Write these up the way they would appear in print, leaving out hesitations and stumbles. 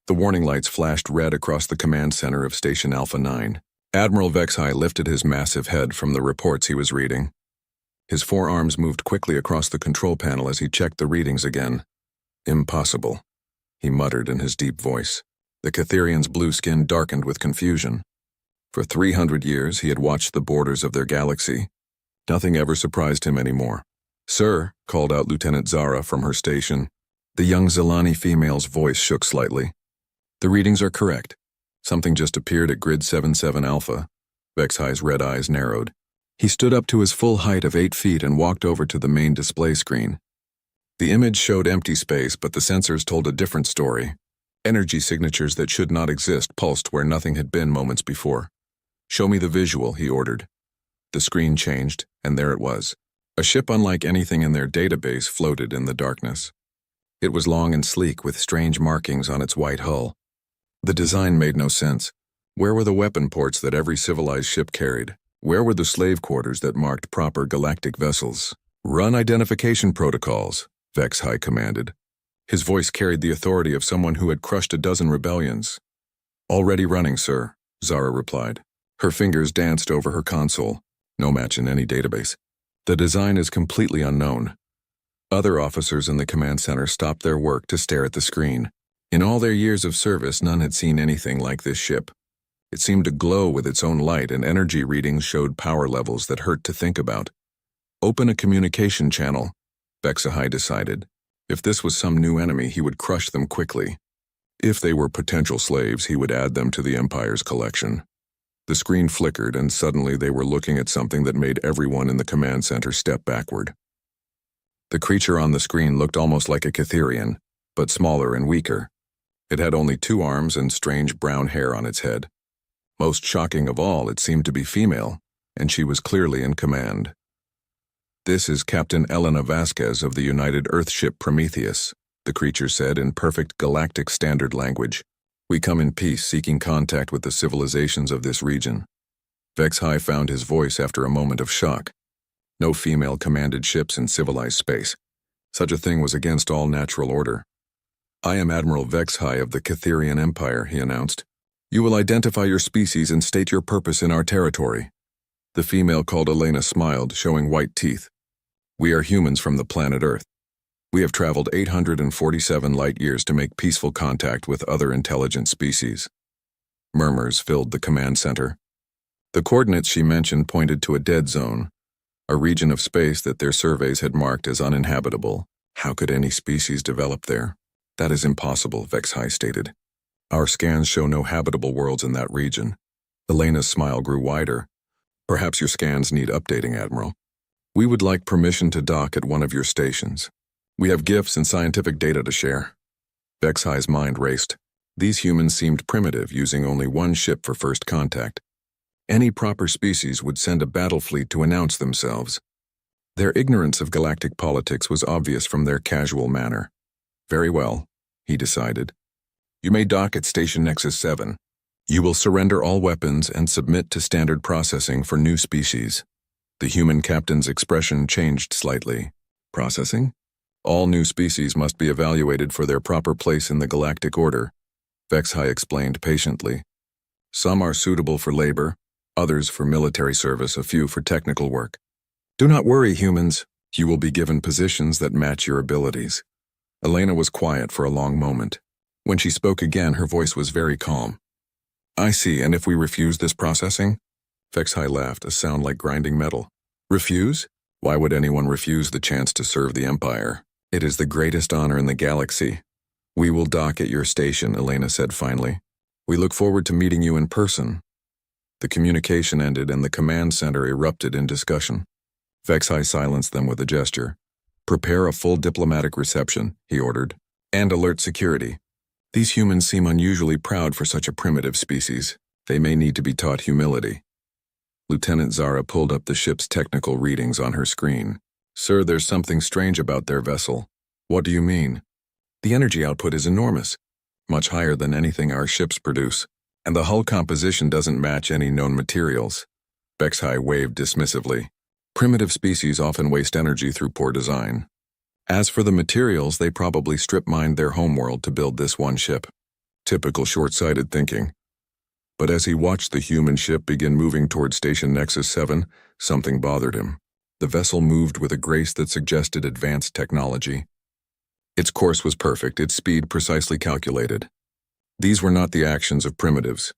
The warning lights flashed red across the command center of Station Alpha 9. Admiral Vexhai lifted his massive head from the reports he was reading. His forearms moved quickly across the control panel as he checked the readings again. Impossible, he muttered in his deep voice. The Catherians' blue skin darkened with confusion. For 300 years he had watched the borders of their galaxy. Nothing ever surprised him anymore. "Sir," called out Lieutenant Zara from her station. The young Zilani female's voice shook slightly. "The readings are correct. Something just appeared at grid 77 Alpha." Vexhai's red eyes narrowed. He stood up to his full height of 8 feet and walked over to the main display screen. The image showed empty space, but the sensors told a different story. Energy signatures that should not exist pulsed where nothing had been moments before. "Show me the visual," he ordered. The screen changed, and there it was. A ship unlike anything in their database floated in the darkness. It was long and sleek with strange markings on its white hull. The design made no sense. Where were the weapon ports that every civilized ship carried? Where were the slave quarters that marked proper galactic vessels? "Run identification protocols," Vexhai commanded. His voice carried the authority of someone who had crushed a dozen rebellions. "Already running, sir," Zara replied. Her fingers danced over her console. No match in any database. The design is completely unknown. Other officers in the command center stopped their work to stare at the screen. In all their years of service, none had seen anything like this ship. It seemed to glow with its own light, and energy readings showed power levels that hurt to think about. "Open a communication channel," Vexhai decided. If this was some new enemy, he would crush them quickly. If they were potential slaves, he would add them to the Empire's collection. The screen flickered, and suddenly they were looking at something that made everyone in the command center step backward. The creature on the screen looked almost like a Catherian, but smaller and weaker. It had only 2 arms and strange brown hair on its head. Most shocking of all, it seemed to be female, and she was clearly in command. "This is Captain Elena Vasquez of the United Earthship Prometheus," the creature said in perfect galactic standard language. "We come in peace, seeking contact with the civilizations of this region." Vexhai found his voice after a moment of shock. No female commanded ships in civilized space. Such a thing was against all natural order. "I am Admiral Vexhai of the Catherian Empire," he announced. "You will identify your species and state your purpose in our territory." The female called Elena smiled, showing white teeth. "We are humans from the planet Earth. We have traveled 847 light-years to make peaceful contact with other intelligent species." Murmurs filled the command center. The coordinates she mentioned pointed to a dead zone, a region of space that their surveys had marked as uninhabitable. How could any species develop there? "That is impossible," Vexhai stated. "Our scans show no habitable worlds in that region." Elena's smile grew wider. "Perhaps your scans need updating, Admiral. We would like permission to dock at one of your stations. We have gifts and scientific data to share." Vexhai's mind raced. These humans seemed primitive, using only one ship for first contact. Any proper species would send a battle fleet to announce themselves. Their ignorance of galactic politics was obvious from their casual manner. "Very well," he decided. "You may dock at Station Nexus 7. You will surrender all weapons and submit to standard processing for new species." The human captain's expression changed slightly. "Processing? All new species must be evaluated for their proper place in the galactic order," Vexhai explained patiently. "Some are suitable for labor, others for military service, a few for technical work. Do not worry, humans. You will be given positions that match your abilities." Elena was quiet for a long moment. When she spoke again, her voice was very calm. "I see, and if we refuse this processing?" Vexhai laughed, a sound like grinding metal. "Refuse? Why would anyone refuse the chance to serve the Empire? It is the greatest honor in the galaxy." "We will dock at your station," Elena said finally. "We look forward to meeting you in person." The communication ended and the command center erupted in discussion. Vexhai silenced them with a gesture. "Prepare a full diplomatic reception," he ordered, "and alert security. These humans seem unusually proud for such a primitive species. They may need to be taught humility." Lieutenant Zara pulled up the ship's technical readings on her screen. "Sir, there's something strange about their vessel." "What do you mean?" "The energy output is enormous, much higher than anything our ships produce, and the hull composition doesn't match any known materials." Vexhai waved dismissively. "Primitive species often waste energy through poor design. As for the materials, they probably strip-mined their homeworld to build this one ship." Typical short-sighted thinking. But as he watched the human ship begin moving toward Station Nexus 7, something bothered him. The vessel moved with a grace that suggested advanced technology. Its course was perfect, its speed precisely calculated. These were not the actions of primitives.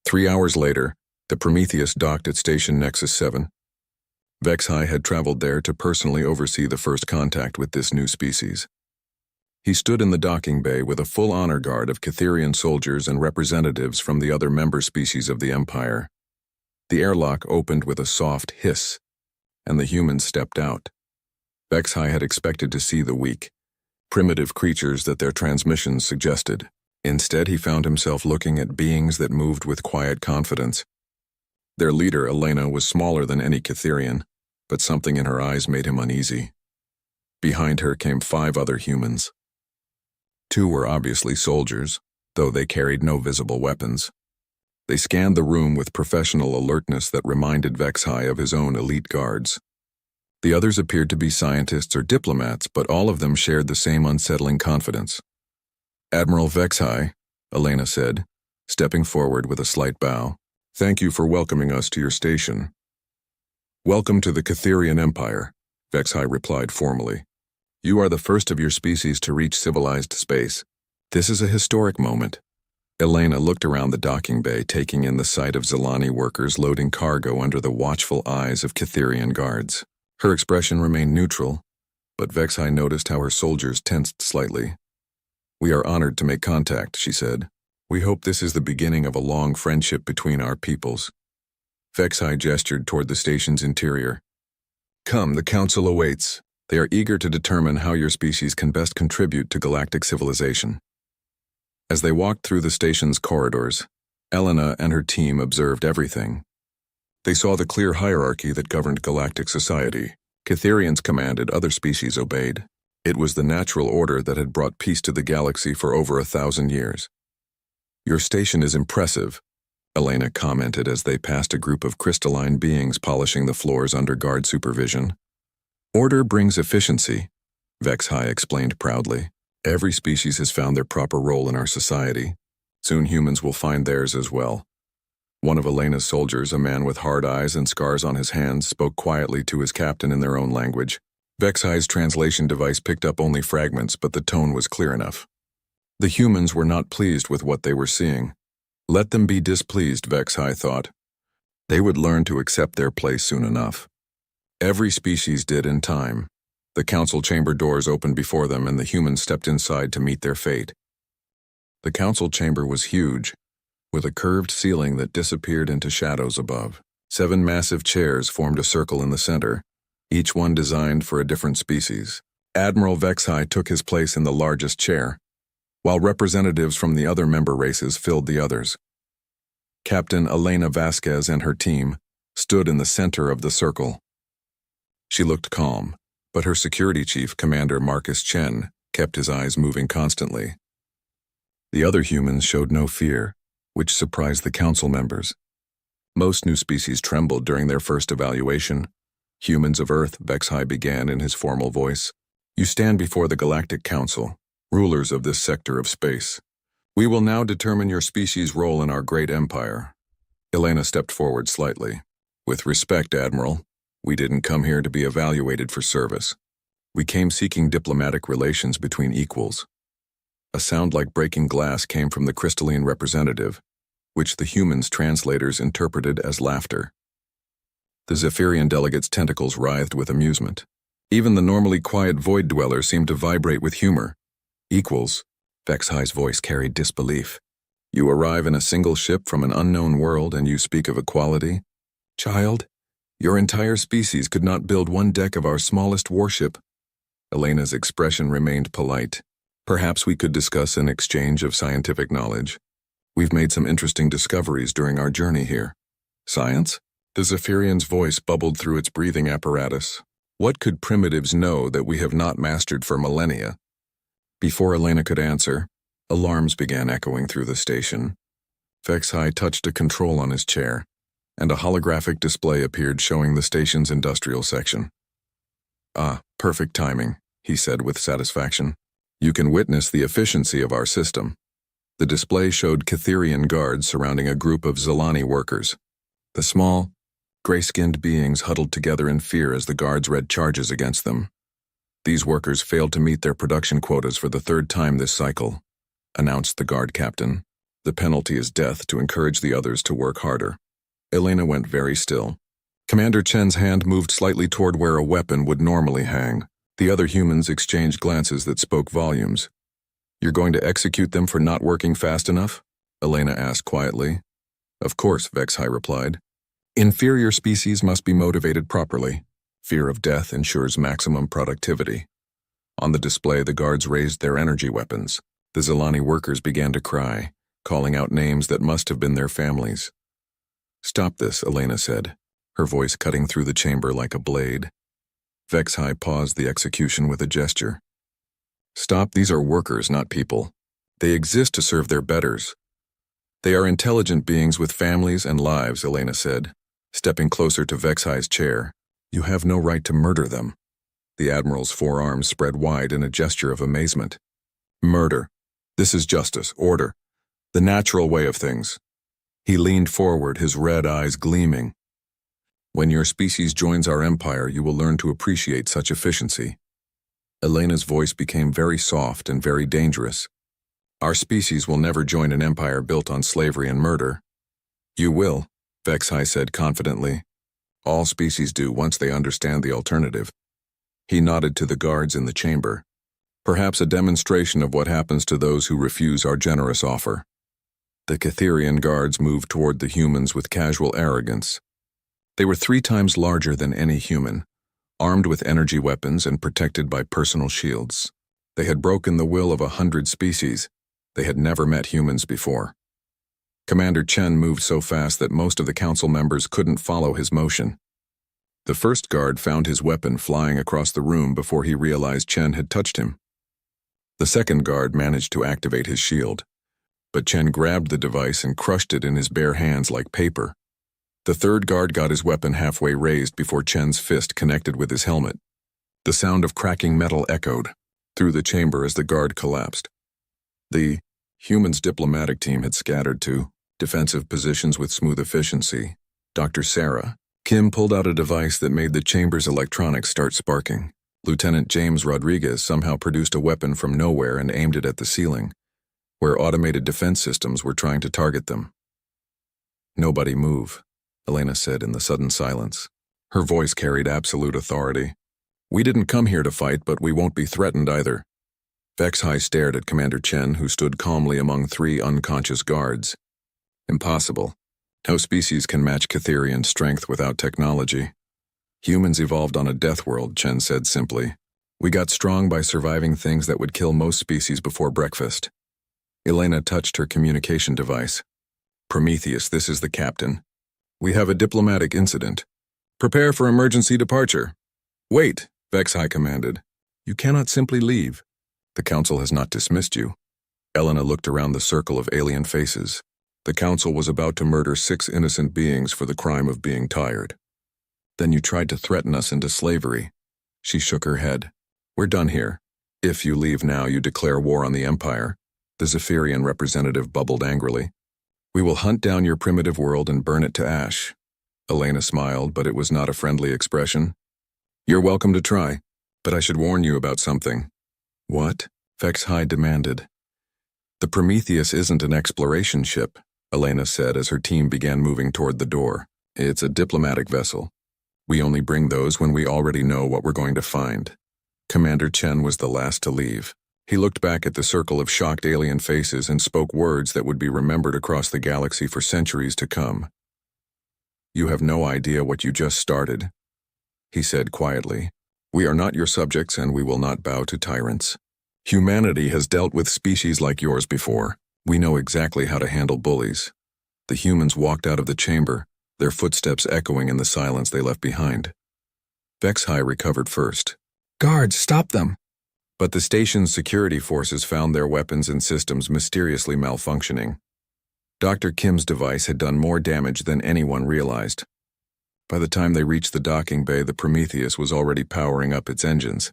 3 hours later, the Prometheus docked at Station Nexus 7. Vexhai had traveled there to personally oversee the first contact with this new species. He stood in the docking bay with a full honor guard of Catherian soldiers and representatives from the other member species of the Empire. The airlock opened with a soft hiss, and the humans stepped out. Vexhai had expected to see the weak, primitive creatures that their transmissions suggested. Instead, he found himself looking at beings that moved with quiet confidence. Their leader, Elena, was smaller than any Catherian, but something in her eyes made him uneasy. Behind her came 5 other humans. 2 were obviously soldiers, though they carried no visible weapons. They scanned the room with professional alertness that reminded Vexhai of his own elite guards. The others appeared to be scientists or diplomats, but all of them shared the same unsettling confidence. "Admiral Vexhai," Elena said, stepping forward with a slight bow, "thank you for welcoming us to your station." "Welcome to the Catherian Empire," Vexhai replied formally. "You are the first of your species to reach civilized space. This is a historic moment." Elena looked around the docking bay, taking in the sight of Zelani workers loading cargo under the watchful eyes of Catherian guards. Her expression remained neutral, but Vexhai noticed how her soldiers tensed slightly. "We are honored to make contact," she said. "We hope this is the beginning of a long friendship between our peoples." Vexhai gestured toward the station's interior. "Come, the council awaits. They are eager to determine how your species can best contribute to galactic civilization." As they walked through the station's corridors, Elena and her team observed everything. They saw the clear hierarchy that governed galactic society. Catherians commanded, other species obeyed. It was the natural order that had brought peace to the galaxy for over 1,000 years. "Your station is impressive," Elena commented as they passed a group of crystalline beings polishing the floors under guard supervision. "Order brings efficiency," Vexhai explained proudly. "Every species has found their proper role in our society. Soon humans will find theirs as well." One of Elena's soldiers, a man with hard eyes and scars on his hands, spoke quietly to his captain in their own language. Vexhai's translation device picked up only fragments, but the tone was clear enough. The humans were not pleased with what they were seeing. Let them be displeased, Vexhai thought. They would learn to accept their place soon enough. Every species did in time. The council chamber doors opened before them and the humans stepped inside to meet their fate. The council chamber was huge, with a curved ceiling that disappeared into shadows above. 7 massive chairs formed a circle in the center, each one designed for a different species. Admiral Vexhai took his place in the largest chair, while representatives from the other member races filled the others. Captain Elena Vasquez and her team stood in the center of the circle. She looked calm, but her security chief, Commander Marcus Chen, kept his eyes moving constantly. The other humans showed no fear, which surprised the council members. Most new species trembled during their first evaluation. "Humans of Earth," Vexhai began in his formal voice, "you stand before the Galactic Council, rulers of this sector of space. We will now determine your species' role in our great empire." Elena stepped forward slightly. "With respect, Admiral, we didn't come here to be evaluated for service. We came seeking diplomatic relations between equals." A sound like breaking glass came from the crystalline representative, which the humans' translators interpreted as laughter. The Zephyrian delegate's tentacles writhed with amusement. Even the normally quiet void dweller seemed to vibrate with humor. "Equals," Vexhai's voice carried disbelief. "You arrive in a single ship from an unknown world and you speak of equality? Child, your entire species could not build one deck of our smallest warship." Elena's expression remained polite. "Perhaps we could discuss an exchange of scientific knowledge. We've made some interesting discoveries during our journey here." "Science?" The Zephyrian's voice bubbled through its breathing apparatus. "What could primitives know that we have not mastered for millennia?" Before Elena could answer, alarms began echoing through the station. Vexhai touched a control on his chair, and a holographic display appeared showing the station's industrial section. "Ah, perfect timing," he said with satisfaction. "You can witness the efficiency of our system." The display showed Catherian guards surrounding a group of Zilani workers. The small, gray-skinned beings huddled together in fear as the guards read charges against them. These workers failed to meet their production quotas for the third time this cycle, announced the guard captain. The penalty is death to encourage the others to work harder. Elena went very still. Commander Chen's hand moved slightly toward where a weapon would normally hang. The other humans exchanged glances that spoke volumes. You're going to execute them for not working fast enough? Elena asked quietly. Of course, Vexhai replied. Inferior species must be motivated properly. Fear of death ensures maximum productivity. On the display, the guards raised their energy weapons. The Zilani workers began to cry, calling out names that must have been their families. Stop this, Elena said, her voice cutting through the chamber like a blade. Vexhai paused the execution with a gesture. Stop, these are workers, not people. They exist to serve their betters. They are intelligent beings with families and lives, Elena said, stepping closer to Vexhai's chair. You have no right to murder them. The Admiral's forearms spread wide in a gesture of amazement. Murder. This is justice, order, the natural way of things. He leaned forward, his red eyes gleaming. When your species joins our empire, you will learn to appreciate such efficiency. Elena's voice became very soft and very dangerous. Our species will never join an empire built on slavery and murder. You will, Vexhai said confidently. All species do once they understand the alternative. He nodded to the guards in the chamber. Perhaps a demonstration of what happens to those who refuse our generous offer. The Catherian guards moved toward the humans with casual arrogance. They were 3 times larger than any human, armed with energy weapons and protected by personal shields. They had broken the will of 100 species. They had never met humans before. Commander Chen moved so fast that most of the council members couldn't follow his motion. The first guard found his weapon flying across the room before he realized Chen had touched him. The second guard managed to activate his shield, but Chen grabbed the device and crushed it in his bare hands like paper. The third guard got his weapon halfway raised before Chen's fist connected with his helmet. The sound of cracking metal echoed through the chamber as the guard collapsed. The humans' diplomatic team had scattered to defensive positions with smooth efficiency. Dr. Sarah Kim pulled out a device that made the chamber's electronics start sparking. Lieutenant James Rodriguez somehow produced a weapon from nowhere and aimed it at the ceiling, where automated defense systems were trying to target them. Nobody move, Elena said in the sudden silence. Her voice carried absolute authority. We didn't come here to fight, but we won't be threatened either. Vexhai stared at Commander Chen, who stood calmly among 3 unconscious guards. Impossible. No species can match Catherian strength without technology. Humans evolved on a death world, Chen said simply. We got strong by surviving things that would kill most species before breakfast. Elena touched her communication device. Prometheus, this is the captain. We have a diplomatic incident. Prepare for emergency departure. Wait, Vexhai commanded. You cannot simply leave. The council has not dismissed you. Elena looked around the circle of alien faces. The council was about to murder 6 innocent beings for the crime of being tired. Then you tried to threaten us into slavery. She shook her head. We're done here. If you leave now, you declare war on the Empire. The Zephyrian representative bubbled angrily. We will hunt down your primitive world and burn it to ash. Elena smiled, but it was not a friendly expression. You're welcome to try, but I should warn you about something. What? Vexhai demanded. The Prometheus isn't an exploration ship, Elena said as her team began moving toward the door. It's a diplomatic vessel. We only bring those when we already know what we're going to find. Commander Chen was the last to leave. He looked back at the circle of shocked alien faces and spoke words that would be remembered across the galaxy for centuries to come. You have no idea what you just started, he said quietly. We are not your subjects and we will not bow to tyrants. Humanity has dealt with species like yours before. We know exactly how to handle bullies. The humans walked out of the chamber, their footsteps echoing in the silence they left behind. Vexhai recovered first. Guards, stop them! But the station's security forces found their weapons and systems mysteriously malfunctioning. Dr. Kim's device had done more damage than anyone realized. By the time they reached the docking bay, the Prometheus was already powering up its engines.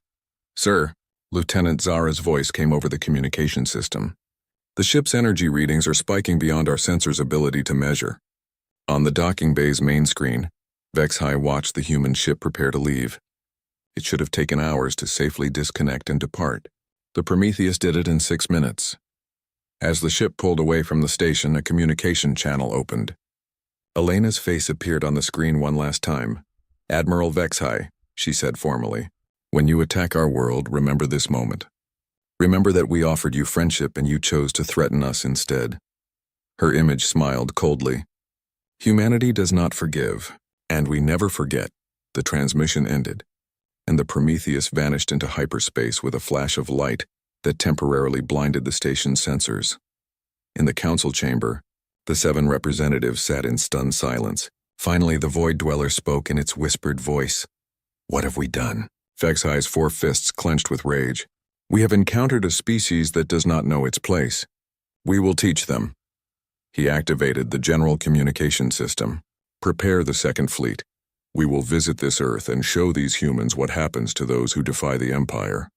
Sir, Lieutenant Zara's voice came over the communication system. The ship's energy readings are spiking beyond our sensor's ability to measure. On the docking bay's main screen, Vex-High watched the human ship prepare to leave. It should have taken hours to safely disconnect and depart. The Prometheus did it in 6 minutes. As the ship pulled away from the station, a communication channel opened. Elena's face appeared on the screen one last time. "Admiral Vex-High," she said formally. "When you attack our world, remember this moment. Remember that we offered you friendship and you chose to threaten us instead." Her image smiled coldly. "Humanity does not forgive, and we never forget." The transmission ended, and the Prometheus vanished into hyperspace with a flash of light that temporarily blinded the station's sensors. In the council chamber, the 7 representatives sat in stunned silence. Finally, the Void Dweller spoke in its whispered voice. "What have we done?" Vex-High's 4 fists clenched with rage. "We have encountered a species that does not know its place. We will teach them." He activated the general communication system. "Prepare the Second Fleet. We will visit this Earth and show these humans what happens to those who defy the Empire."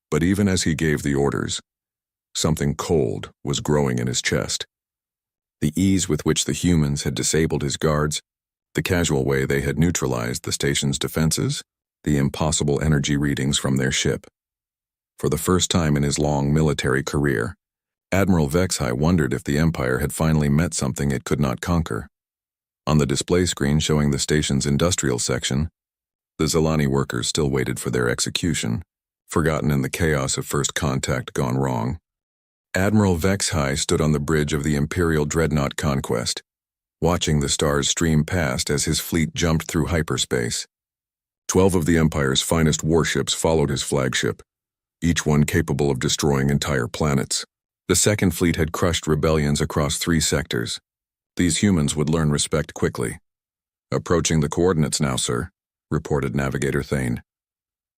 But even as he gave the orders, something cold was growing in his chest. The ease with which the humans had disabled his guards, the casual way they had neutralized the station's defenses, the impossible energy readings from their ship. For the first time in his long military career, Admiral Vex-High wondered if the Empire had finally met something it could not conquer. On the display screen showing the station's industrial section, the Zilani workers still waited for their execution, forgotten in the chaos of first contact gone wrong. Admiral Vex-High stood on the bridge of the Imperial Dreadnought Conquest, watching the stars stream past as his fleet jumped through hyperspace. 12 of the Empire's finest warships followed his flagship, each one capable of destroying entire planets. The Second Fleet had crushed rebellions across 3 sectors. These humans would learn respect quickly. "Approaching the coordinates now, sir," reported Navigator Thane.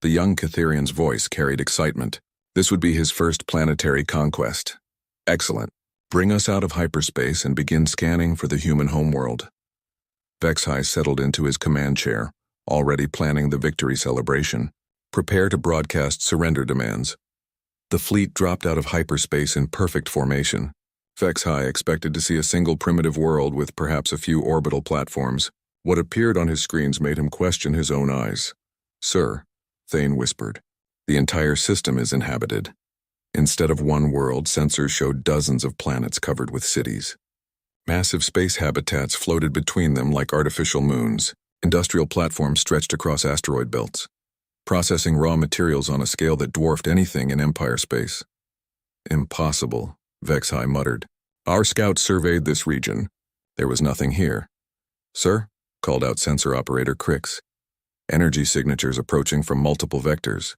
The young Catherian's voice carried excitement. This would be his first planetary conquest. "Excellent. Bring us out of hyperspace and begin scanning for the human homeworld." Vex-High settled into his command chair, already planning the victory celebration. "Prepare to broadcast surrender demands." The fleet dropped out of hyperspace in perfect formation. Vex-High expected to see a single primitive world with perhaps a few orbital platforms. What appeared on his screens made him question his own eyes. "Sir," Thane whispered, "the entire system is inhabited." Instead of one world, sensors showed dozens of planets covered with cities. Massive space habitats floated between them like artificial moons. Industrial platforms stretched across asteroid belts, processing raw materials on a scale that dwarfed anything in Empire space. "Impossible," Vex-High muttered. "Our scouts surveyed this region. There was nothing here." "Sir," called out sensor operator Crix. "Energy signatures approaching from multiple vectors."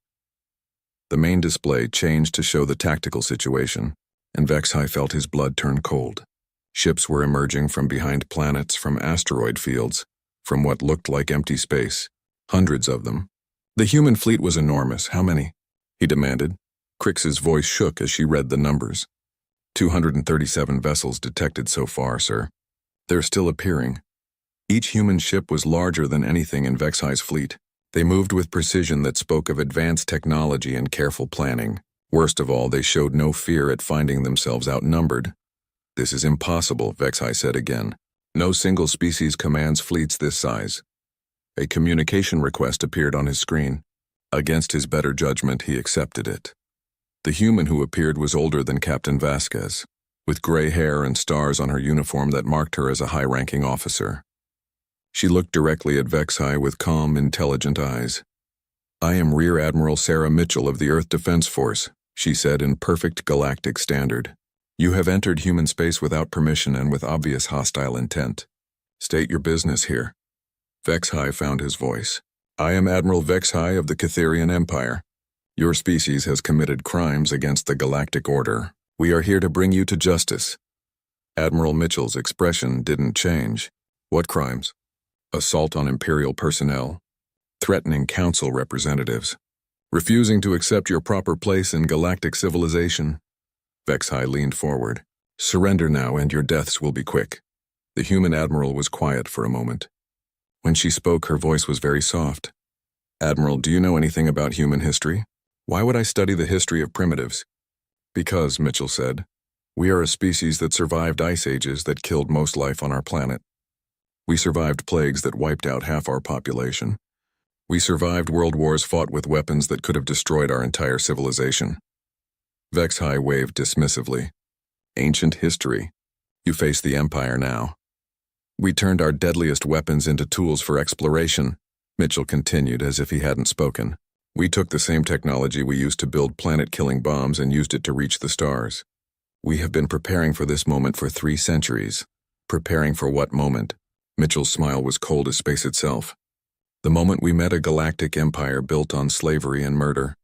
The main display changed to show the tactical situation, and Vex-High felt his blood turn cold. Ships were emerging from behind planets, from asteroid fields, from what looked like empty space. Hundreds of them. The human fleet was enormous. "How many?" he demanded. Crix's voice shook as she read the numbers. 237 vessels detected so far, sir. They're still appearing. Each human ship was larger than anything in Vex-High's fleet. They moved with precision that spoke of advanced technology and careful planning. Worst of all, they showed no fear at finding themselves outnumbered. "This is impossible," Vex-High said again. "No single species commands fleets this size." A communication request appeared on his screen. Against his better judgment, he accepted it. The human who appeared was older than Captain Vasquez, with gray hair and stars on her uniform that marked her as a high-ranking officer. She looked directly at Vex-High with calm, intelligent eyes. "I am Rear Admiral Sarah Mitchell of the Earth Defense Force," she said in perfect galactic standard. "You have entered human space without permission and with obvious hostile intent. State your business here." Vex-High found his voice. "I am Admiral Vex-High of the Catherian Empire. Your species has committed crimes against the galactic order. We are here to bring you to justice." Admiral Mitchell's expression didn't change. "What crimes?" "Assault on Imperial personnel, threatening Council representatives, refusing to accept your proper place in galactic civilization." Vex-High leaned forward. "Surrender now and your deaths will be quick." The human admiral was quiet for a moment. When she spoke, her voice was very soft. "Admiral, do you know anything about human history? Why would I study the history of primitives?" "Because," Mitchell said, We are a species that survived ice ages that killed most life on our planet. We survived plagues that wiped out half our population. We survived world wars fought with weapons that could have destroyed our entire civilization. Vexhai waved dismissively. Ancient history. You face the Empire now. We turned our deadliest weapons into tools for exploration, Mitchell continued as if he hadn't spoken. We took the same technology we used to build planet-killing bombs and used it to reach the stars. We have been preparing for this moment for 3 centuries. Preparing for what moment? Mitchell's smile was cold as space itself. The moment we met a galactic empire built on slavery and murder.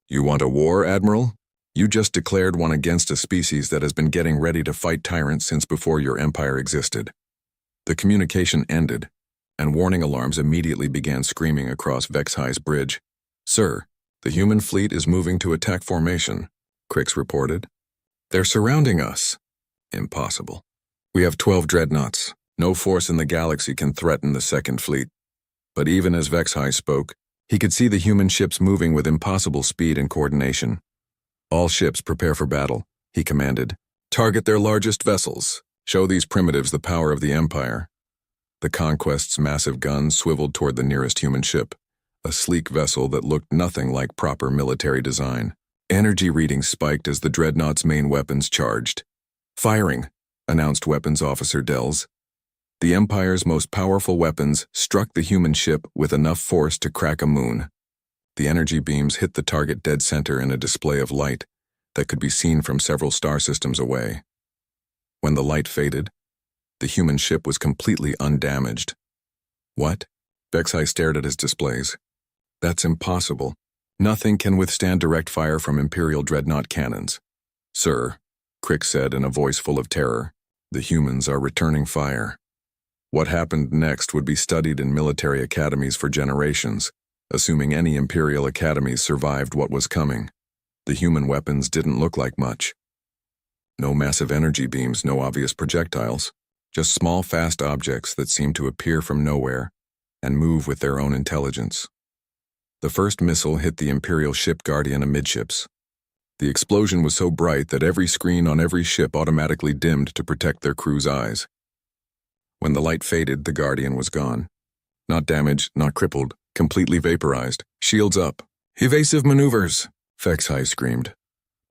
You want a war, Admiral? You just declared one against a species that has been getting ready to fight tyrants since before your empire existed. The communication ended, and warning alarms immediately began screaming across Vexhai's bridge. Sir, the human fleet is moving to attack formation, Crix reported. They're surrounding us. Impossible. We have 12 dreadnoughts. No force in the galaxy can threaten the second fleet. But even as Vexhai spoke, he could see the human ships moving with impossible speed and coordination. All ships prepare for battle, he commanded. Target their largest vessels. Show these primitives the power of the Empire. The Conquest's massive guns swiveled toward the nearest human ship, a sleek vessel that looked nothing like proper military design. Energy readings spiked as the dreadnought's main weapons charged. Firing, announced Weapons Officer Dells. The Empire's most powerful weapons struck the human ship with enough force to crack a moon. The energy beams hit the target dead center in a display of light that could be seen from several star systems away. When the light faded, the human ship was completely undamaged. What? Vexhai stared at his displays. That's impossible. Nothing can withstand direct fire from Imperial dreadnought cannons. Sir, Crix said in a voice full of terror, the humans are returning fire. What happened next would be studied in military academies for generations, assuming any Imperial academies survived what was coming. The human weapons didn't look like much. No massive energy beams, no obvious projectiles, just small, fast objects that seemed to appear from nowhere and move with their own intelligence. The first missile hit the Imperial ship Guardian amidships. The explosion was so bright that every screen on every ship automatically dimmed to protect their crew's eyes. When the light faded, the Guardian was gone. Not damaged, not crippled, completely vaporized. Shields up. Evasive maneuvers, Vexhai screamed.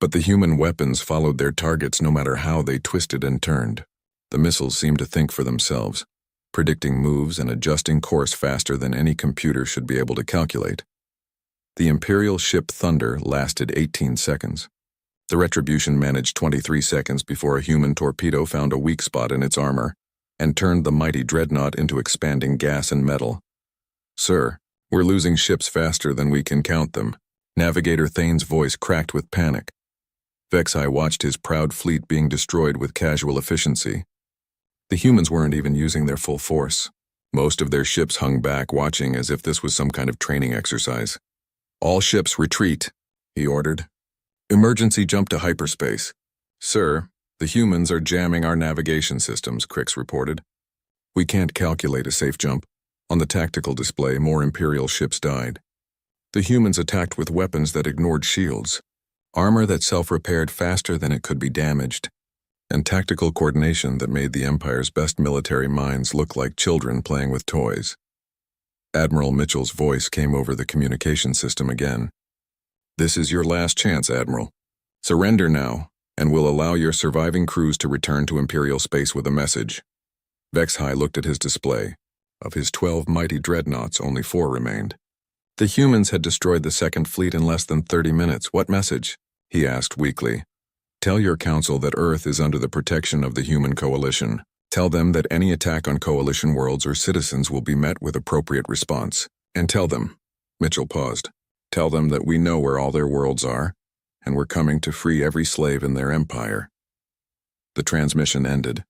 But the human weapons followed their targets no matter how they twisted and turned. The missiles seemed to think for themselves, predicting moves and adjusting course faster than any computer should be able to calculate. The Imperial ship Thunder lasted 18 seconds. The Retribution managed 23 seconds before a human torpedo found a weak spot in its armor and turned the mighty dreadnought into expanding gas and metal. Sir, we're losing ships faster than we can count them. Navigator Thane's voice cracked with panic. Vexhai watched his proud fleet being destroyed with casual efficiency. The humans weren't even using their full force. Most of their ships hung back, watching as if this was some kind of training exercise. All ships retreat, he ordered. Emergency jump to hyperspace. Sir, the humans are jamming our navigation systems, Crix reported. We can't calculate a safe jump. On the tactical display, more Imperial ships died. The humans attacked with weapons that ignored shields, armor that self-repaired faster than it could be damaged, and tactical coordination that made the Empire's best military minds look like children playing with toys. Admiral Mitchell's voice came over the communication system again. This is your last chance, Admiral. Surrender now, and we'll allow your surviving crews to return to Imperial space with a message. Vexhai looked at his display. Of his 12 mighty dreadnoughts, only 4 remained. The humans had destroyed the second fleet in less than 30 minutes. What message? He asked weakly. Tell your council that Earth is under the protection of the human coalition. Tell them that any attack on coalition worlds or citizens will be met with appropriate response. And tell them, Mitchell paused, tell them that we know where all their worlds are, and we're coming to free every slave in their empire. The transmission ended.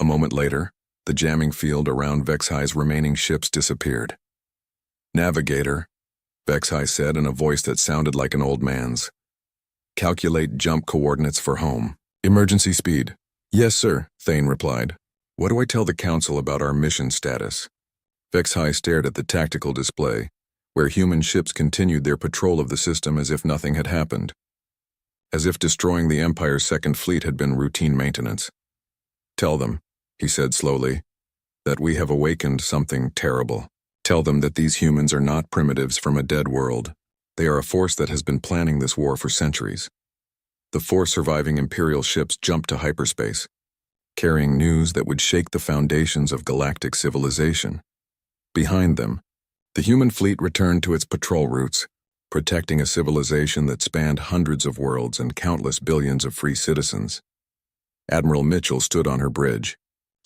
A moment later, the jamming field around Vexhai's remaining ships disappeared. Navigator, Vexhai said in a voice that sounded like an old man's. Calculate jump coordinates for home. Emergency speed. Yes, sir, Thane replied. What do I tell the council about our mission status? Vexhai stared at the tactical display, where human ships continued their patrol of the system as if nothing had happened. as if destroying the Empire's second fleet had been routine maintenance. "Tell them," he said slowly, "that we have awakened something terrible. Tell them that these humans are not primitives from a dead world. They are a force that has been planning this war for centuries." The 4 surviving Imperial ships jumped to hyperspace, carrying news that would shake the foundations of galactic civilization. Behind them, the human fleet returned to its patrol routes, protecting a civilization that spanned hundreds of worlds and countless billions of free citizens. Admiral Mitchell stood on her bridge,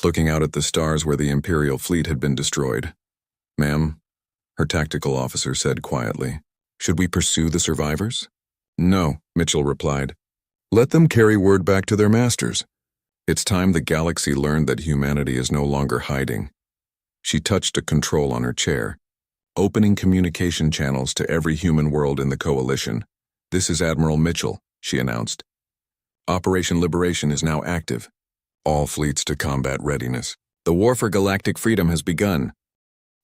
looking out at the stars where the Imperial fleet had been destroyed. "Ma'am," her tactical officer said quietly, "should we pursue the survivors?" "No," Mitchell replied. "Let them carry word back to their masters. It's time the galaxy learned that humanity is no longer hiding." She touched a control on her chair, opening communication channels to every human world in the coalition. "This is Admiral Mitchell," she announced. "Operation Liberation is now active. All fleets to combat readiness. The war for galactic freedom has begun."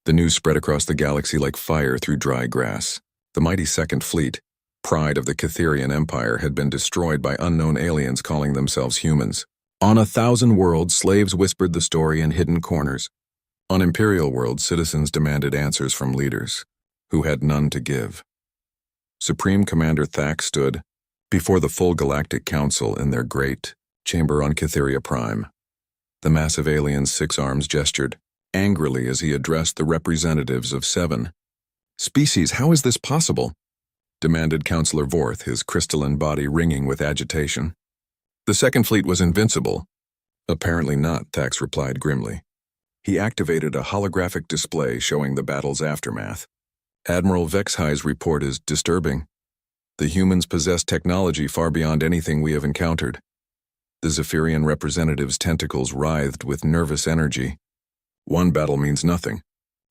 The news spread across the galaxy like fire through dry grass. The mighty Second Fleet, pride of the Catherian Empire, had been destroyed by unknown aliens calling themselves humans. On 1,000 worlds, slaves whispered the story in hidden corners. On Imperial worlds, citizens demanded answers from leaders, who had none to give. Supreme Commander Thax stood before the full Galactic Council in their great chamber on Catheria Prime. The massive alien's 6 arms gestured angrily as he addressed the representatives of 7 species. "How is this possible?" demanded Councillor Vorth, his crystalline body ringing with agitation. "The Second Fleet was invincible." "Apparently not," Thax replied grimly. He activated a holographic display showing the battle's aftermath. "Admiral Vexhi's report is disturbing. The humans possess technology far beyond anything we have encountered." The Zephyrian representative's tentacles writhed with nervous energy. "One battle means nothing.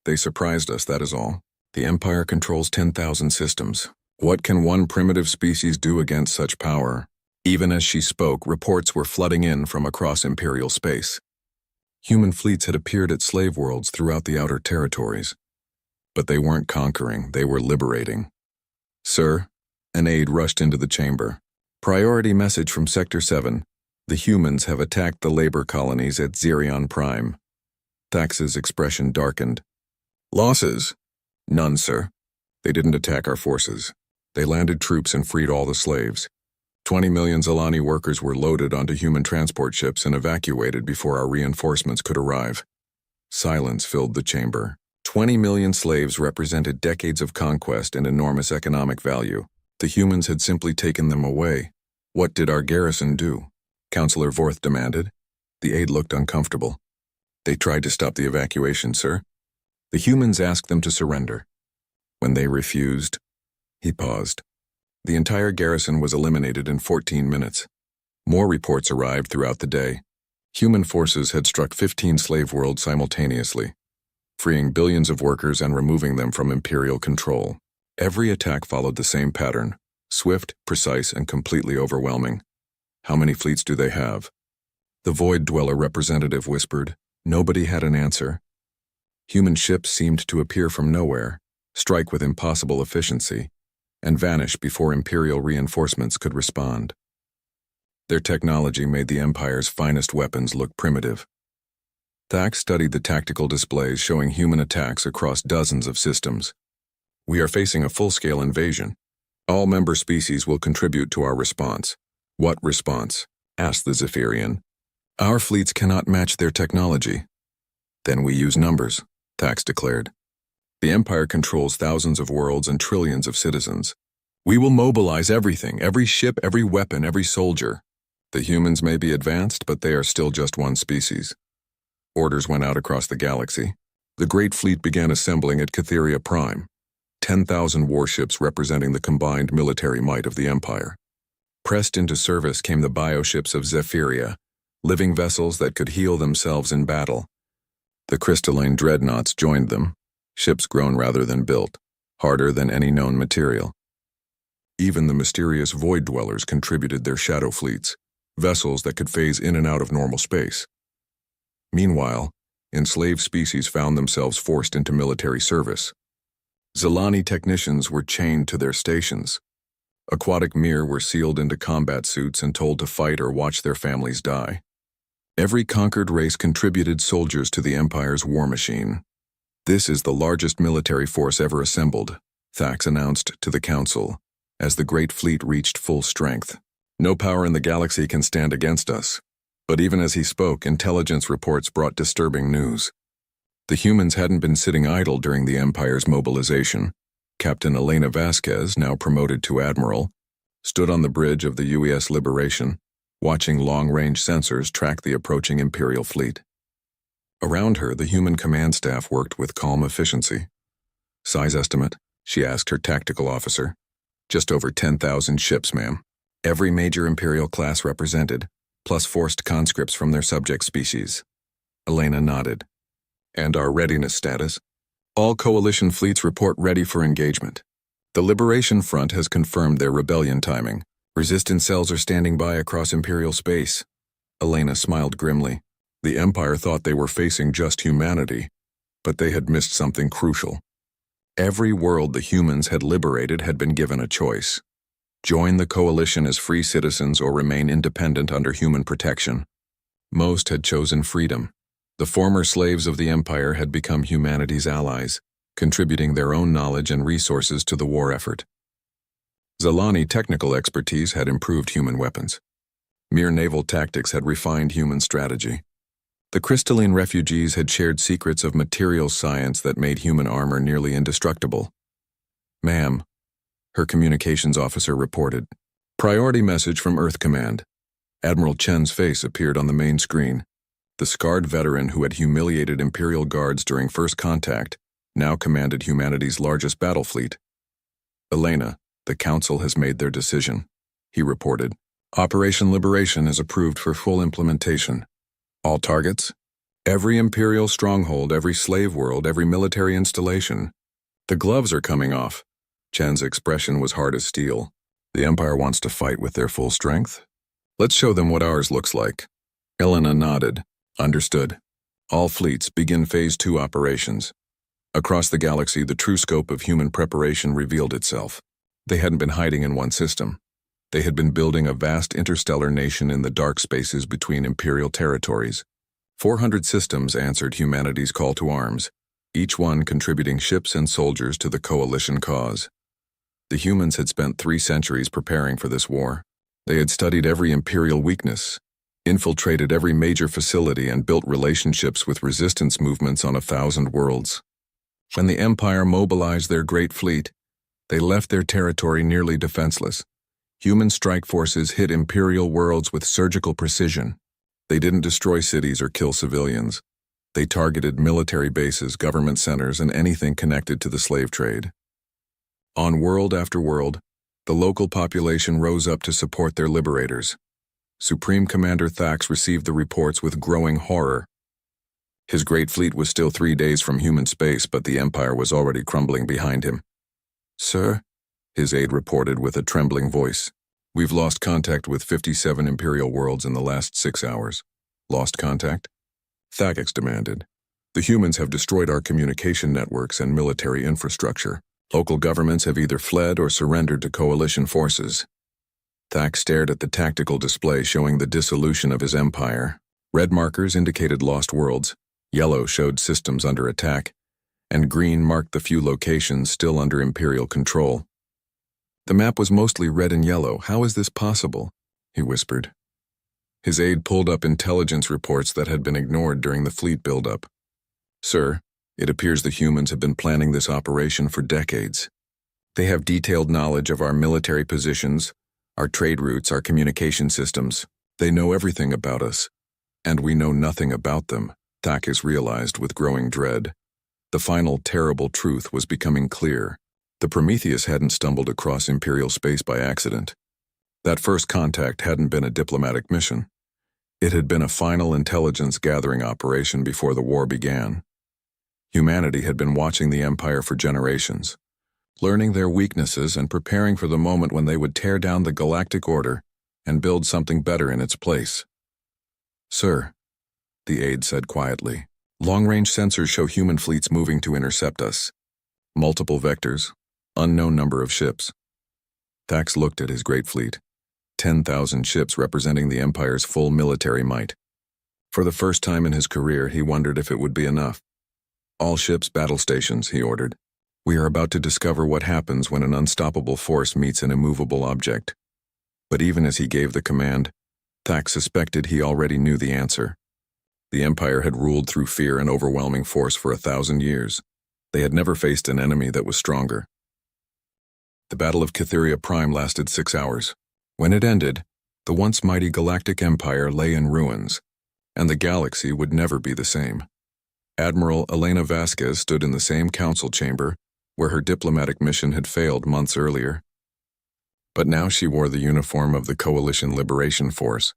They surprised us, that is all. The Empire controls 10,000 systems. What can one primitive species do against such power?" Even as she spoke, reports were flooding in from across Imperial space. Human fleets had appeared at slave worlds throughout the outer territories. But they weren't conquering, they were liberating. "Sir," an aide rushed into the chamber. "Priority message from Sector 7. The humans have attacked the labor colonies at Xerion Prime." Thax's expression darkened. "Losses?" "None, sir. They didn't attack our forces. They landed troops and freed all the slaves. 20 million Zalani workers were loaded onto human transport ships and evacuated before our reinforcements could arrive." Silence filled the chamber. 20 million slaves represented decades of conquest and enormous economic value. The humans had simply taken them away. "What did our garrison do?" Councillor Vorth demanded. The aide looked uncomfortable. "They tried to stop the evacuation, sir. The humans asked them to surrender. When they refused..." He paused. "The entire garrison was eliminated in 14 minutes. More reports arrived throughout the day. Human forces had struck 15 slave worlds simultaneously, freeing billions of workers and removing them from Imperial control. Every attack followed the same pattern, swift, precise, and completely overwhelming." "How many fleets do they have?" The Void Dweller representative whispered. Nobody had an answer. Human ships seemed to appear from nowhere, strike with impossible efficiency, and vanish before Imperial reinforcements could respond. Their technology made the Empire's finest weapons look primitive. Thax studied the tactical displays showing human attacks across dozens of systems. "We are facing a full-scale invasion. All member species will contribute to our response." "What response?" asked the Zephyrian. "Our fleets cannot match their technology." "Then we use numbers," Thax declared. "The Empire controls thousands of worlds and trillions of citizens. We will mobilize everything, every ship, every weapon, every soldier. The humans may be advanced, but they are still just one species." Orders went out across the galaxy. The Great Fleet began assembling at Catheria Prime, 10,000 warships representing the combined military might of the Empire. Pressed into service came the bioships of Zephyria, living vessels that could heal themselves in battle. The crystalline dreadnoughts joined them, ships grown rather than built, harder than any known material. Even the mysterious Void Dwellers contributed their shadow fleets, vessels that could phase in and out of normal space. Meanwhile, enslaved species found themselves forced into military service. Zalani technicians were chained to their stations. Aquatic Mir were sealed into combat suits and told to fight or watch their families die. Every conquered race contributed soldiers to the Empire's war machine. This is the largest military force ever assembled, Thax announced to the Council, as the Great Fleet reached full strength. No power in the galaxy can stand against us. But even as he spoke, intelligence reports brought disturbing news. The humans hadn't been sitting idle during the Empire's mobilization. Captain Elena Vasquez, now promoted to Admiral, stood on the bridge of the UES Liberation, watching long-range sensors track the approaching Imperial fleet. Around her, the human command staff worked with calm efficiency. Size estimate, she asked her tactical officer. Just over 10,000 ships, ma'am. Every major Imperial class represented, plus forced conscripts from their subject species. Elena nodded. And our readiness status? All coalition fleets report ready for engagement. The Liberation Front has confirmed their rebellion timing. Resistance cells are standing by across Imperial space. Elena smiled grimly. The Empire thought they were facing just humanity, but they had missed something crucial. Every world the humans had liberated had been given a choice. Join the coalition as free citizens or remain independent under human protection. Most had chosen freedom. The former slaves of the Empire had become humanity's allies, contributing their own knowledge and resources to the war effort. Zalani technical expertise had improved human weapons. Mere naval tactics had refined human strategy. The crystalline refugees had shared secrets of materials science that made human armor nearly indestructible. Ma'am, her communications officer reported. Priority message from Earth Command. Admiral Chen's face appeared on the main screen. The scarred veteran who had humiliated Imperial guards during first contact now commanded humanity's largest battle fleet. Elena, the Council has made their decision, he reported. Operation Liberation is approved for full implementation. All targets? Every Imperial stronghold, every slave world, every military installation. The gloves are coming off. Chen's expression was hard as steel. The Empire wants to fight with their full strength? Let's show them what ours looks like. Elena nodded. Understood. All fleets begin Phase 2 operations. Across the galaxy, the true scope of human preparation revealed itself. They hadn't been hiding in one system. They had been building a vast interstellar nation in the dark spaces between Imperial territories. 400 systems answered humanity's call to arms, each one contributing ships and soldiers to the coalition cause. The humans had spent 3 centuries preparing for this war. They had studied every Imperial weakness, infiltrated every major facility, and built relationships with resistance movements on 1,000 worlds. When the Empire mobilized their great fleet, they left their territory nearly defenseless. Human strike forces hit Imperial worlds with surgical precision. They didn't destroy cities or kill civilians. They targeted military bases, government centers, and anything connected to the slave trade. On world after world, the local population rose up to support their liberators. Supreme Commander Thax received the reports with growing horror. His great fleet was still 3 days from human space, but the Empire was already crumbling behind him. Sir, his aide reported with a trembling voice. We've lost contact with 57 Imperial worlds in the last 6 hours. Lost contact? Thax demanded. The humans have destroyed our communication networks and military infrastructure. Local governments have either fled or surrendered to coalition forces. Thax stared at the tactical display showing the dissolution of his empire. Red markers indicated lost worlds, yellow showed systems under attack, and green marked the few locations still under Imperial control. The map was mostly red and yellow. How is this possible? He whispered. His aide pulled up intelligence reports that had been ignored during the fleet buildup. Sir, it appears the humans have been planning this operation for decades. They have detailed knowledge of our military positions, our trade routes, our communication systems. They know everything about us, and we know nothing about them, Thax realized with growing dread. The final terrible truth was becoming clear. The Prometheus hadn't stumbled across Imperial space by accident. That first contact hadn't been a diplomatic mission. It had been a final intelligence-gathering operation before the war began. Humanity had been watching the Empire for generations, learning their weaknesses and preparing for the moment when they would tear down the galactic order and build something better in its place. Sir, the aide said quietly, long-range sensors show human fleets moving to intercept us. Multiple vectors, unknown number of ships. Thax looked at his great fleet. 10,000 ships representing the Empire's full military might. For the first time in his career, he wondered if it would be enough. All ships battle stations, he ordered. We are about to discover what happens when an unstoppable force meets an immovable object. But even as he gave the command, Thax suspected he already knew the answer. The Empire had ruled through fear and overwhelming force for 1,000 years. They had never faced an enemy that was stronger. The Battle of Cytheria Prime lasted 6 hours. When it ended, the once mighty galactic empire lay in ruins, and the galaxy would never be the same. Admiral Elena Vasquez stood in the same council chamber where her diplomatic mission had failed months earlier. But now she wore the uniform of the Coalition Liberation Force,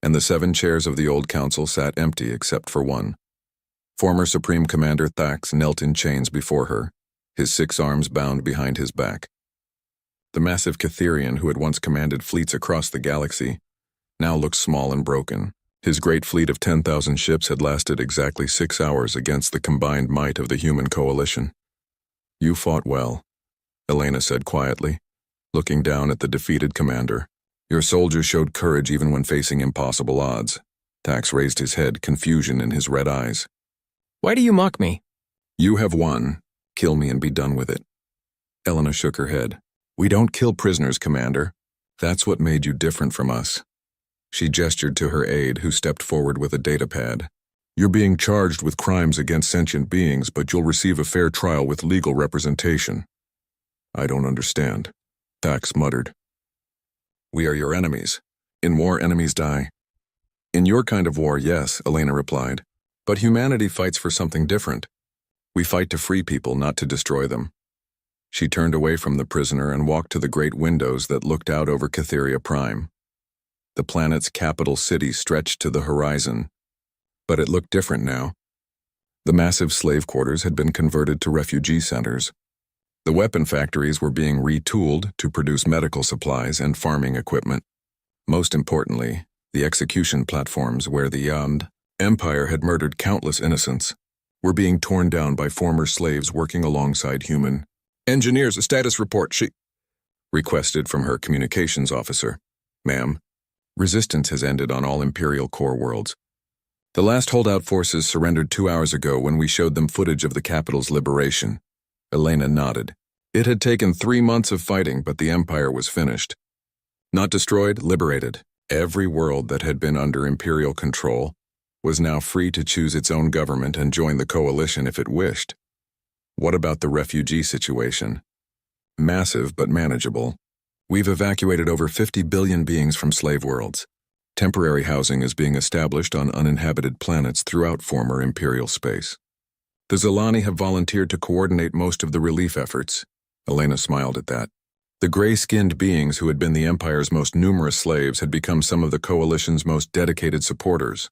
and the 7 chairs of the old council sat empty except for one. Former Supreme Commander Thax knelt in chains before her, his 6 arms bound behind his back. The massive Cytherian who had once commanded fleets across the galaxy now looked small and broken. His great fleet of 10,000 ships had lasted exactly 6 hours against the combined might of the human coalition. You fought well, Elena said quietly, looking down at the defeated commander. Your soldiers showed courage even when facing impossible odds. Thax raised his head, confusion in his red eyes. Why do you mock me? You have won. Kill me and be done with it. Elena shook her head. We don't kill prisoners, Commander. That's what made you different from us. She gestured to her aide, who stepped forward with a datapad. You're being charged with crimes against sentient beings, but you'll receive a fair trial with legal representation. I don't understand, Thax muttered. We are your enemies. In war, enemies die. In your kind of war, yes, Elena replied. But humanity fights for something different. We fight to free people, not to destroy them. She turned away from the prisoner and walked to the great windows that looked out over Cytheria Prime. The planet's capital city stretched to the horizon, but it looked different now. The massive slave quarters had been converted to refugee centers. The weapon factories were being retooled to produce medical supplies and farming equipment. Most importantly, the execution platforms where the Empire had murdered countless innocents were being torn down by former slaves working alongside human engineers. A status report, she requested from her communications officer. Ma'am, resistance has ended on all Imperial core worlds. The last holdout forces surrendered 2 hours ago when we showed them footage of the capital's liberation. Elena nodded. It had taken 3 months of fighting, but the Empire was finished. Not destroyed, liberated. Every world that had been under Imperial control was now free to choose its own government and join the coalition if it wished. What about the refugee situation? Massive but manageable. We've evacuated over 50 billion beings from slave worlds. Temporary housing is being established on uninhabited planets throughout former Imperial space. The Zilani have volunteered to coordinate most of the relief efforts. Elena smiled at that. The gray-skinned beings who had been the Empire's most numerous slaves had become some of the Coalition's most dedicated supporters.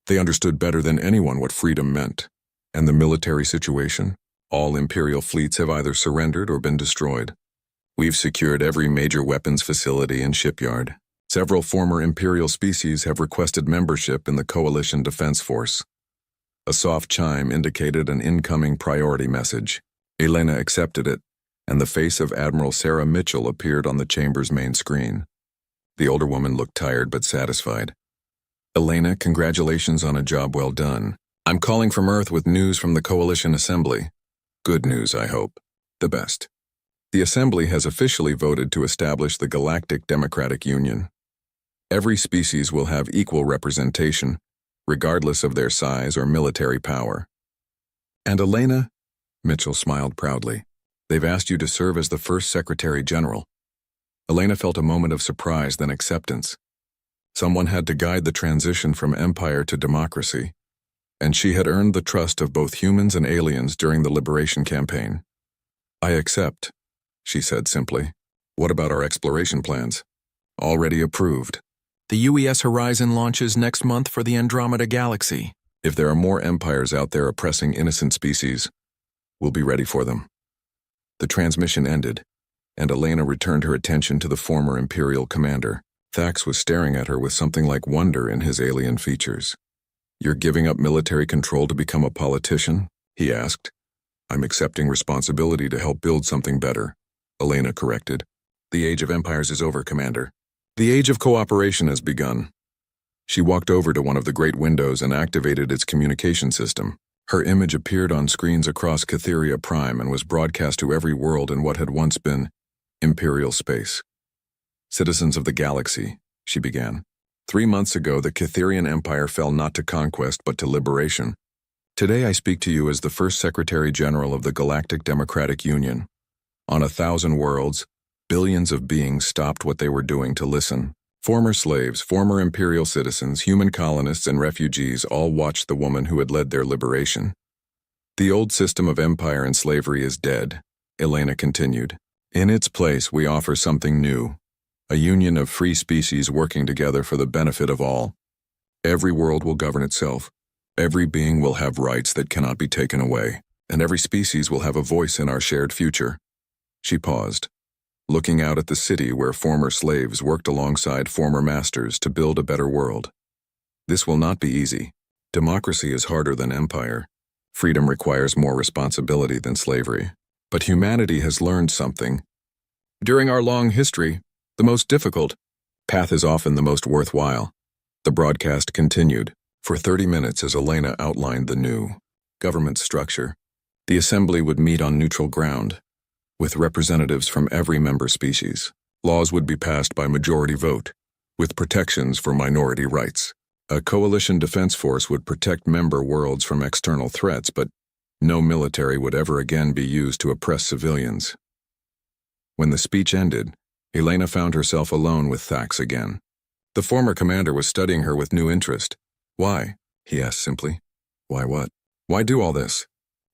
They understood better than anyone what freedom meant. And the military situation? All Imperial fleets have either surrendered or been destroyed. We've secured every major weapons facility and shipyard. Several former Imperial species have requested membership in the Coalition Defense Force. A soft chime indicated an incoming priority message. Elena accepted it, and the face of Admiral Sarah Mitchell appeared on the chamber's main screen. The older woman looked tired but satisfied. Elena, congratulations on a job well done. I'm calling from Earth with news from the Coalition Assembly. Good news, I hope. The best. The Assembly has officially voted to establish the Galactic Democratic Union. Every species will have equal representation, regardless of their size or military power. And Elena? Mitchell smiled proudly. They've asked you to serve as the first Secretary General. Elena felt a moment of surprise, then acceptance. Someone had to guide the transition from empire to democracy, and she had earned the trust of both humans and aliens during the liberation campaign. I accept, she said simply. What about our exploration plans? Already approved. The UES Horizon launches next month for the Andromeda Galaxy. If there are more empires out there oppressing innocent species, we'll be ready for them. The transmission ended, and Elena returned her attention to the former Imperial commander. Thax was staring at her with something like wonder in his alien features. You're giving up military control to become a politician? He asked. I'm accepting responsibility to help build something better, Elena corrected. The age of empires is over, Commander. The age of cooperation has begun. She walked over to one of the great windows and activated its communication system. Her image appeared on screens across Cytheria Prime and was broadcast to every world in what had once been Imperial space. Citizens of the galaxy, she began. 3 months ago, the Cytherian Empire fell not to conquest but to liberation. Today I speak to you as the first Secretary General of the Galactic Democratic Union. On 1,000 worlds, billions of beings stopped what they were doing to listen. Former slaves, former Imperial citizens, human colonists, and refugees all watched the woman who had led their liberation. The old system of empire and slavery is dead, Elena continued. In its place, we offer something new. A union of free species working together for the benefit of all. Every world will govern itself. Every being will have rights that cannot be taken away, and every species will have a voice in our shared future. She paused, looking out at the city where former slaves worked alongside former masters to build a better world. This will not be easy. Democracy is harder than empire. Freedom requires more responsibility than slavery. But humanity has learned something. During our long history, the most difficult path is often the most worthwhile. The broadcast continued for 30 minutes as Elena outlined the new government structure. The assembly would meet on neutral ground, with representatives from every member species. Laws would be passed by majority vote, with protections for minority rights. A coalition defense force would protect member worlds from external threats, but no military would ever again be used to oppress civilians. When the speech ended, Elena found herself alone with Thax again. The former commander was studying her with new interest. Why? He asked simply. Why what? Why do all this?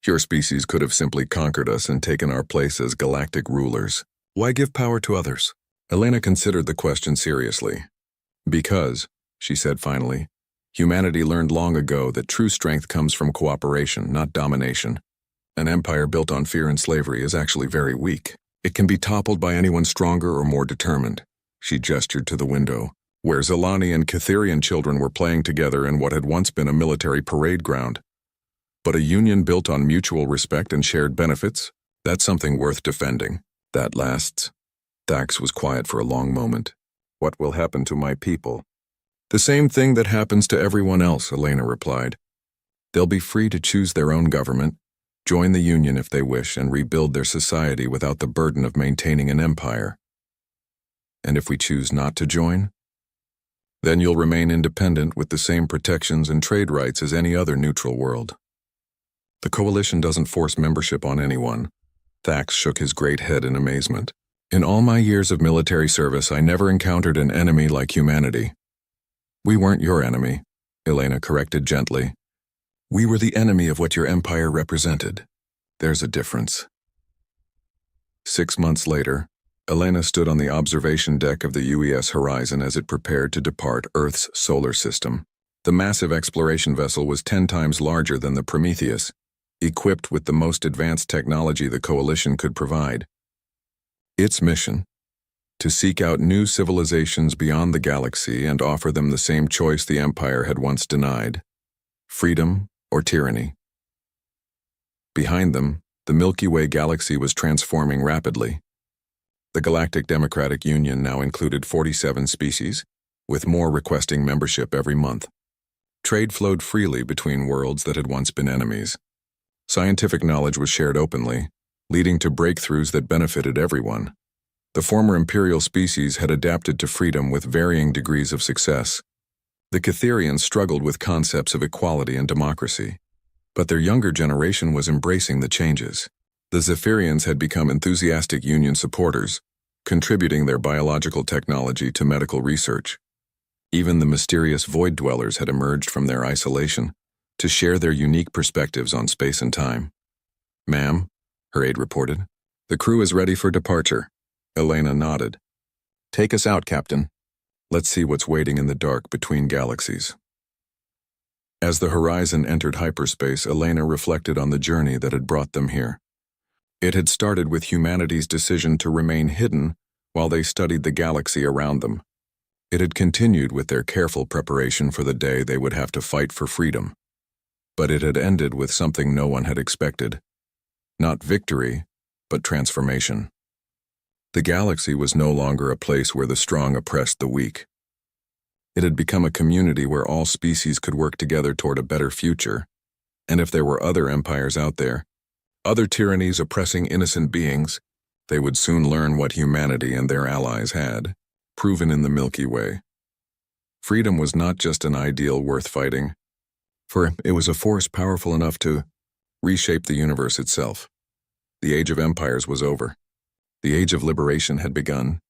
Your species could have simply conquered us and taken our place as galactic rulers. Why give power to others? Elena considered the question seriously. Because, she said finally, humanity learned long ago that true strength comes from cooperation, not domination. An empire built on fear and slavery is actually very weak. It can be toppled by anyone stronger or more determined. She gestured to the window, where Zelani and Cytherian children were playing together in what had once been a military parade ground. But a union built on mutual respect and shared benefits, that's something worth defending. That lasts. Thax was quiet for a long moment. What will happen to my people? The same thing that happens to everyone else, Elena replied. They'll be free to choose their own government, join the union if they wish, and rebuild their society without the burden of maintaining an empire. And if we choose not to join? Then you'll remain independent with the same protections and trade rights as any other neutral world. The coalition doesn't force membership on anyone. Thax shook his great head in amazement. In all my years of military service, I never encountered an enemy like humanity. We weren't your enemy, Elena corrected gently. We were the enemy of what your empire represented. There's a difference. 6 months later, Elena stood on the observation deck of the UES Horizon as it prepared to depart Earth's solar system. The massive exploration vessel was 10 times larger than the Prometheus, equipped with the most advanced technology the Coalition could provide. Its mission: to seek out new civilizations beyond the galaxy and offer them the same choice the Empire had once denied: freedom or tyranny. Behind them, the Milky Way galaxy was transforming rapidly. The Galactic Democratic Union now included 47 species, with more requesting membership every month. Trade flowed freely between worlds that had once been enemies. Scientific knowledge was shared openly, leading to breakthroughs that benefited everyone. The former Imperial species had adapted to freedom with varying degrees of success. The Cytherians struggled with concepts of equality and democracy, but their younger generation was embracing the changes. The Zephyrians had become enthusiastic Union supporters, contributing their biological technology to medical research. Even the mysterious Void Dwellers had emerged from their isolation to share their unique perspectives on space and time. Ma'am, her aide reported, the crew is ready for departure. Elena nodded. Take us out, Captain. Let's see what's waiting in the dark between galaxies. As the Horizon entered hyperspace, Elena reflected on the journey that had brought them here. It had started with humanity's decision to remain hidden while they studied the galaxy around them. It had continued with their careful preparation for the day they would have to fight for freedom. But it had ended with something no one had expected. Not victory, but transformation. The galaxy was no longer a place where the strong oppressed the weak. It had become a community where all species could work together toward a better future. And if there were other empires out there, other tyrannies oppressing innocent beings, they would soon learn what humanity and their allies had, proven in the Milky Way. Freedom was not just an ideal worth fighting, for it was a force powerful enough to reshape the universe itself. The age of empires was over. The age of liberation had begun,